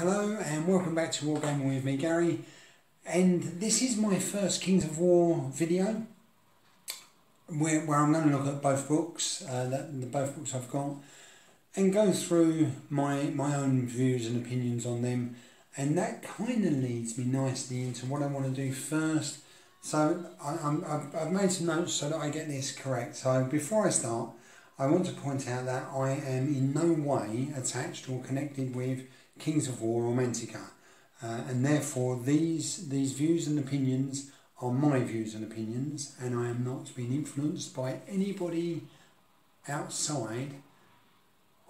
Hello and welcome back to Wargaming with me, Gary, and this is my first Kings of War video where I'm going to look at both books, both books I've got, and go through my own views and opinions on them, and that kind of leads me nicely into what I want to do first. So I've made some notes so that I get this correct. So before I start, I want to point out that I am in no way attached or connected with Kings of War or Mantica, and therefore these views and opinions are my views and opinions, and I am not being influenced by anybody outside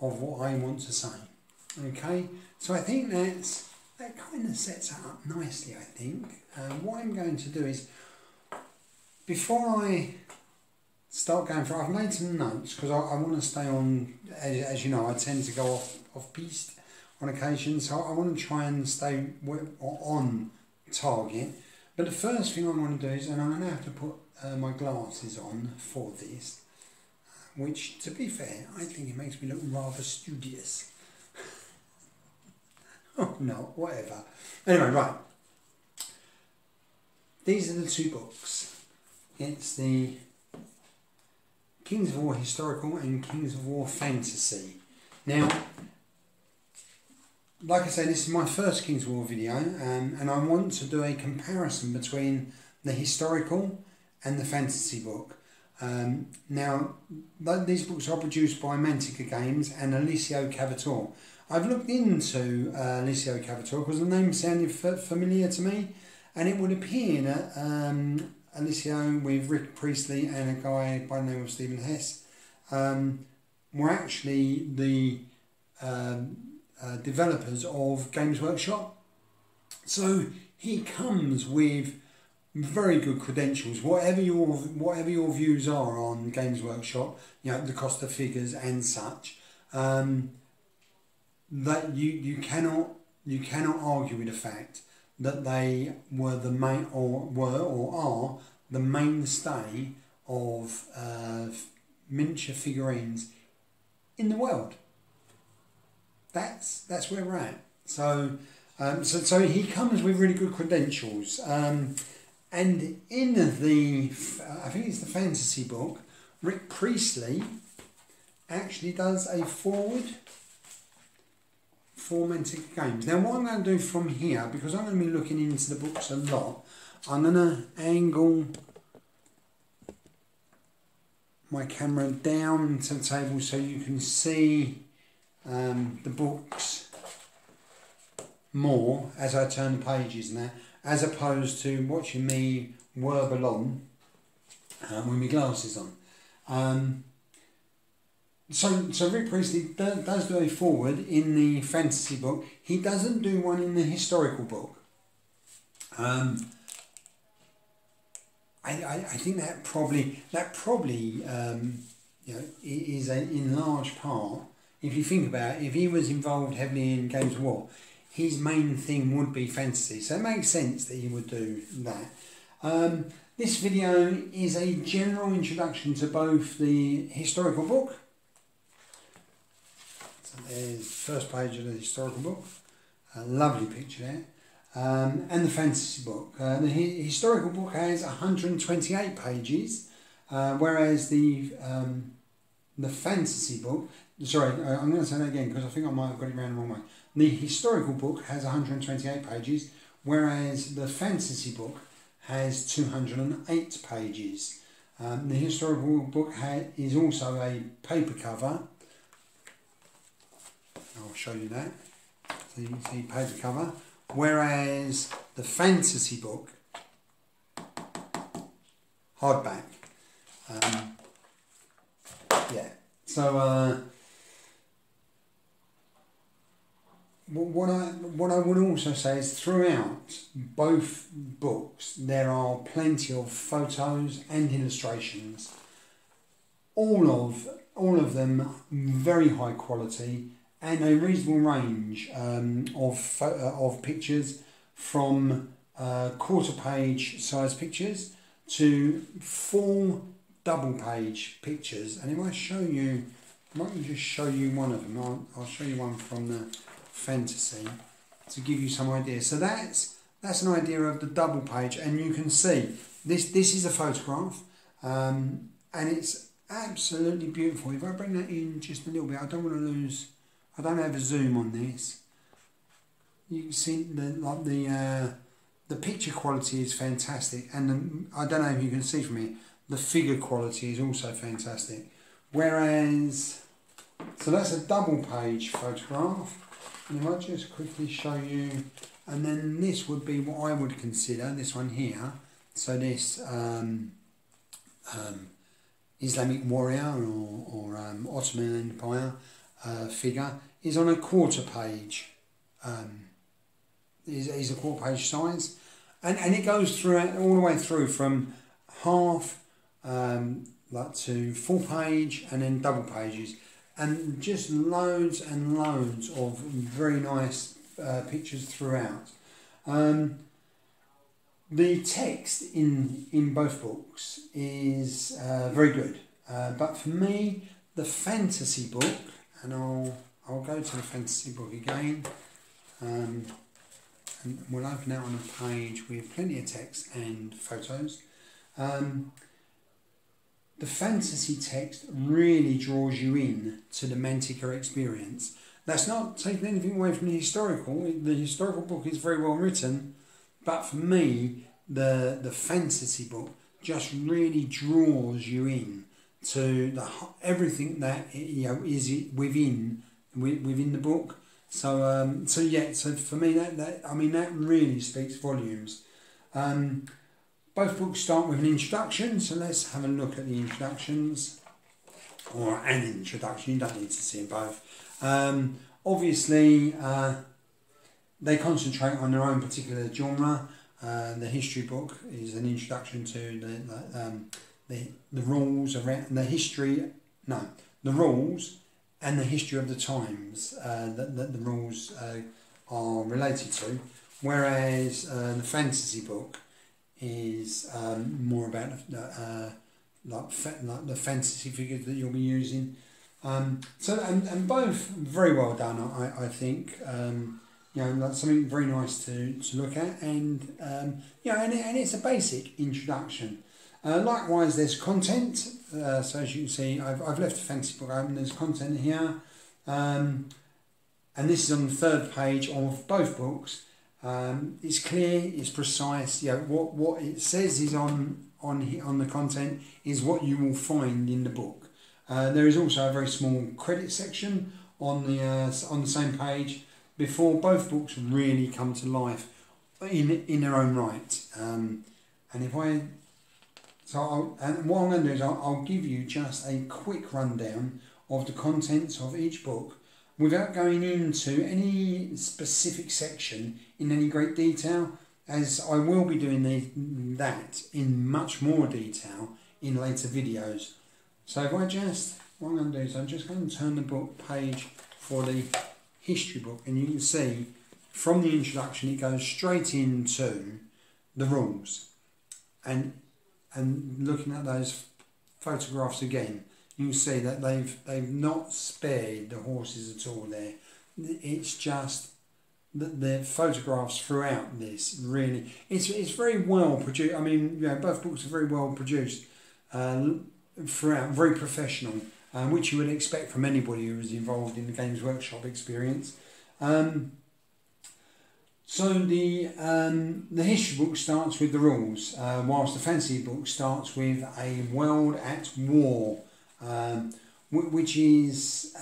of what I want to say. Okay, so I think that kind of sets it up nicely. I think what I'm going to do is, before I start going through, I've made some notes because I want to stay on, as you know, I tend to go off piste on occasion, so I want to try and stay on target. But the first thing I want to do is, and I'm going to have to put my glasses on for this, which, to be fair, I think it makes me look rather studious. Oh no, whatever. Anyway, right. These are the two books. It's the Kings of War Historical and Kings of War Fantasy. Now, like I say, this is my first Kings of War video, and I want to do a comparison between the historical and the fantasy book. Now, these books are produced by Mantica Games and Alessio Cavatore. I've looked into Alessio Cavatore because the name sounded familiar to me, and it would appear that Alessio, with Rick Priestley and a guy by the name of Stephen Hess, were actually the developers of Games Workshop. So he comes with very good credentials. Whatever your views are on Games Workshop, you know, the cost of figures and such, that you cannot argue with the fact that they were the main or are the mainstay of miniature figurines in the world. That's where we're at. So so he comes with really good credentials. And in the I think it's the fantasy book, Rick Priestley actually does a forward for Mantica Games. Now, what I'm going to do from here, because I'm going to be looking into the books a lot, I'm going to angle my camera down to the table so you can see the books more as I turn the pages and that, as opposed to watching me warble on with my glasses on. So Rick Priestley does do a forward in the fantasy book. He doesn't do one in the historical book. I think that probably you know, is in large part, if you think about it, if he was involved heavily in Games of War, his main thing would be fantasy. So it makes sense that he would do that. This video is a general introduction to both the historical book. So there's the first page of the historical book. A lovely picture there. And the fantasy book. The historical book has 128 pages, whereas the fantasy book, sorry, I'm going to say that again because I think I might have got it around the wrong way. The historical book has 128 pages, whereas the fantasy book has 208 pages. The historical book is also a paper cover. I'll show you that. So you can see paper cover. Whereas the fantasy book, hardback. Yeah. So what I would also say is, throughout both books there are plenty of photos and illustrations. All of them very high quality, and a reasonable range of pictures, from quarter page size pictures to full double page pictures. And if I might just show you one of them. I'll show you one from the fantasy. to give you some ideas. So that's an idea of the double page, and you can see this is a photograph, and it's absolutely beautiful. If I bring that in just a little bit, I don't want to lose. I don't have a zoom on this. You can see the picture quality is fantastic, and I don't know if you can see from here, the figure quality is also fantastic. Whereas, so that's a double page photograph, and if I just quickly show you, and then this would be what I would consider, this one here, so this Islamic warrior or Ottoman Empire figure is on a quarter page, is a quarter page size, and it goes throughout all the way through from half like to full page and then double pages, and just loads and loads of very nice pictures throughout. The text in both books is very good, but for me the fantasy book, and I'll go to the fantasy book again, and we'll open that on a page with plenty of text and photos. The fantasy text really draws you in to the Mantica experience. That's not taking anything away from the historical. The historical book is very well written, but for me, the fantasy book just really draws you in to everything that is within the book. So so for me that really speaks volumes. Both books start with an introduction, so let's have a look at the introductions, or an introduction. You don't need to see them both. Obviously, they concentrate on their own particular genre. The history book is an introduction to the rules around the rules and the history of the times that the rules are related to, whereas the fantasy book is more about like the fantasy figures that you'll be using. And both very well done, I think. Like something very nice to look at, and and it's a basic introduction. Likewise, there's content. So as you can see, I've left the fantasy book open. There's content here, and this is on the third page of both books. It's clear, it's precise. What it says is on the content is what you will find in the book. There is also a very small credit section on the same page before both books really come to life in their own right. And what I'm going to do is I'll give you just a quick rundown of the contents of each book, without going into any specific section in any great detail, as I will be doing that in much more detail in later videos. So what I'm going to do is I'm just going to turn the book page for the history book, and you can see from the introduction it goes straight into the rules, and looking at those photographs again, you can see that they've not spared the horses at all there. It's just that the photographs throughout this really, it's very well produced. I mean, both books are very well produced throughout, very professional, which you would expect from anybody who was involved in the Games Workshop experience. So the history book starts with the rules, whilst the fantasy book starts with a world at war, which is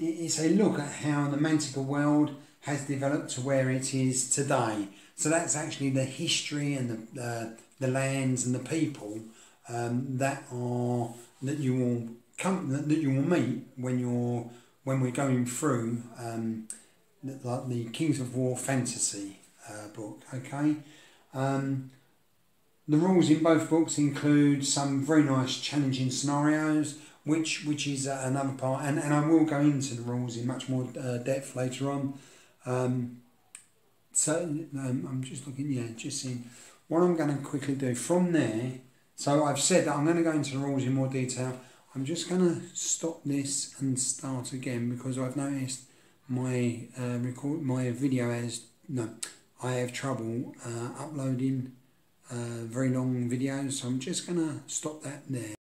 it's a look at how the Mantica world has developed to where it is today. So that's actually the history and the lands and the people that you will meet when we're going through like the Kings of War fantasy book. Okay. The rules in both books include some very nice challenging scenarios, which is another part, and I will go into the rules in much more depth later on. I'm just looking, just seeing what I'm going to quickly do from there. So I've said that I'm going to go into the rules in more detail. I'm just going to stop this and start again, because I've noticed my my video has no, I have trouble uploading very long videos, so I'm just going to stop that there.